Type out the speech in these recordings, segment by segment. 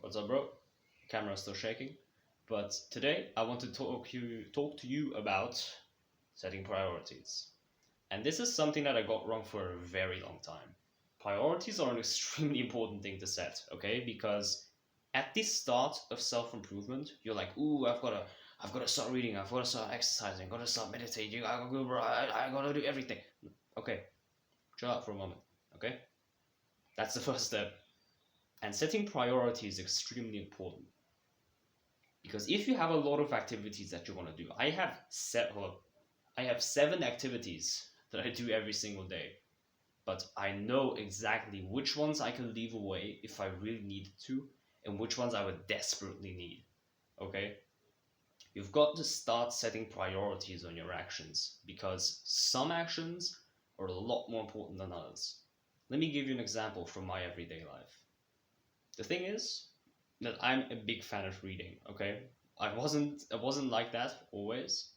What's up, bro? Camera's still shaking. But today I want to talk to you about setting priorities. And this is something that I got wrong for a very long time. Priorities are an extremely important thing to set, okay? Because at the start of self-improvement, you're like, ooh, I've gotta start reading, I've gotta start exercising, I've gotta start meditating, I gotta do everything. Okay, chill out for a moment, okay? That's the first step. And setting priorities is extremely important. Because if you have a lot of activities that you want to do, I have 7 activities that I do every single day, but I know exactly which ones I can leave away if I really needed to, and which ones I would desperately need. Okay? You've got to start setting priorities on your actions because some actions are a lot more important than others. Let me give you an example from my everyday life. The thing is that I'm a big fan of reading, okay? I wasn't like that always,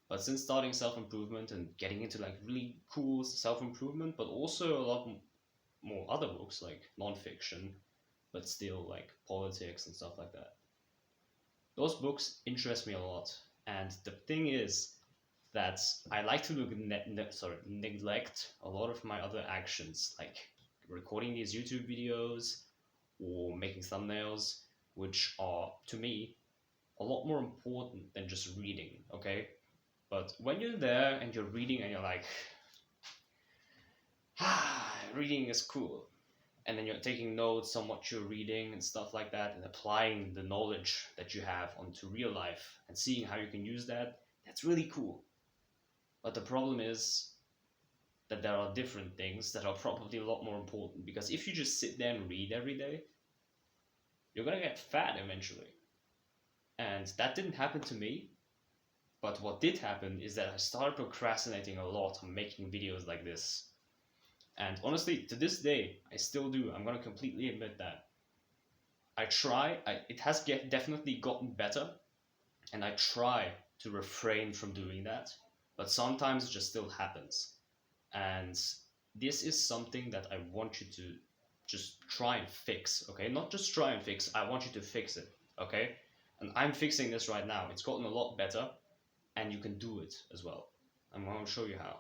but since starting self-improvement and getting into like really cool self-improvement, but also a lot more other books like non-fiction, but still like politics and stuff like that. Those books interest me a lot. And the thing is that I like to neglect a lot of my other actions, like recording these YouTube videos or making thumbnails, which are to me a lot more important than just reading, okay? But when you're there and you're reading and you're like, reading is cool, and then you're taking notes on what you're reading and stuff like that, and applying the knowledge that you have onto real life and seeing how you can use that, that's really cool. But the problem is that there are different things that are probably a lot more important because if you just sit there and read every day, you're gonna get fat eventually. And that didn't happen to me. But what did happen is that I started procrastinating a lot on making videos like this. And honestly, to this day, I still do. I'm gonna completely admit that. It has definitely gotten better, and I try to refrain from doing that. But sometimes it just still happens. And this is something that I want you to just try and fix, okay? Not just try and fix, I want you to fix it, okay? And I'm fixing this right now. It's gotten a lot better, and you can do it as well. I'm going to show you how.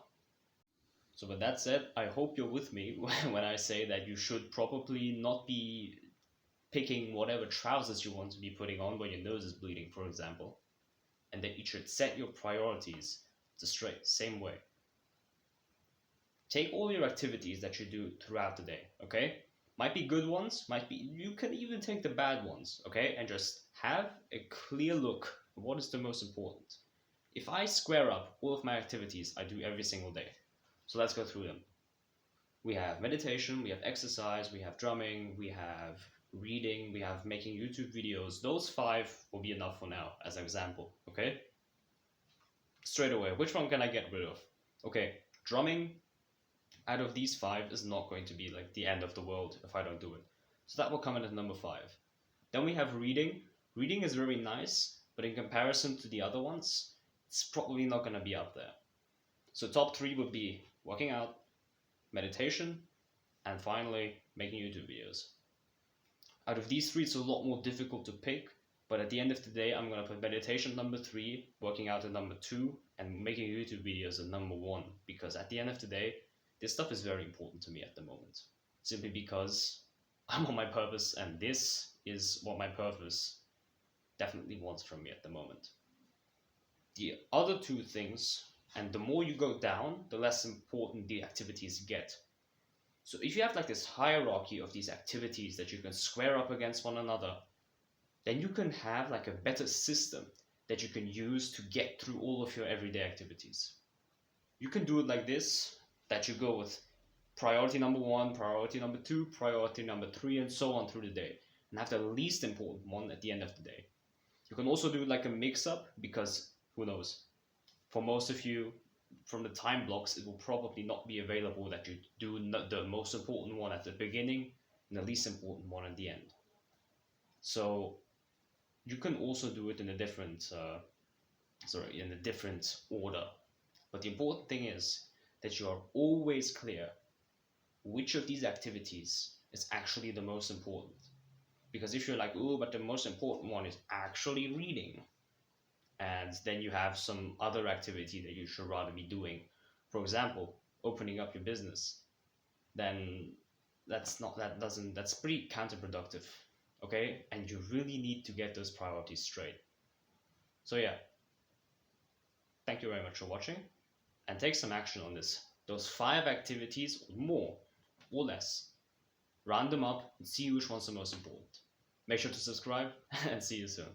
So with that said, I hope you're with me when I say that you should probably not be picking whatever trousers you want to be putting on when your nose is bleeding, for example, and that you should set your priorities the same way. Take all your activities that you do throughout the day, okay? Might be good ones, you can even take the bad ones, okay? And just have a clear look at what is the most important. If I square up all of my activities I do every single day, so let's go through them. We have meditation, we have exercise, we have drumming, we have reading, we have making YouTube videos. Those 5 will be enough for now as an example, okay? Straight away, which one can I get rid of? Okay, drumming out of these 5 is not going to be like the end of the world if I don't do it. So that will come in at number 5. Then we have reading. Reading is very nice, but in comparison to the other ones, it's probably not going to be up there. So top 3 would be working out, meditation, and finally making YouTube videos. Out of these 3, it's a lot more difficult to pick, but at the end of the day, I'm going to put meditation number 3, working out at number 2, and making YouTube videos at number 1, because at the end of the day, this stuff is very important to me at the moment, simply because I'm on my purpose, and this is what my purpose definitely wants from me at the moment. The other 2 things, and the more you go down, the less important the activities get. So if you have like this hierarchy of these activities that you can square up against one another, then you can have like a better system that you can use to get through all of your everyday activities. You can do it like this, that you go with priority number 1, priority number 2, priority number 3, and so on through the day, and have the least important one at the end of the day. You can also do like a mix-up, because who knows, for most of you, from the time blocks, it will probably not be available that you do the most important one at the beginning and the least important one at the end. So you can also do it in a different order. But the important thing is that you are always clear which of these activities is actually the most important. Because if you're like, oh, but the most important one is actually reading, and then you have some other activity that you should rather be doing, for example, opening up your business, then that's pretty counterproductive. Okay, and you really need to get those priorities straight. So yeah, thank you very much for watching, and take some action on this. Those 5 activities, more or less, round them up and see which one's the most important. Make sure to subscribe and see you soon.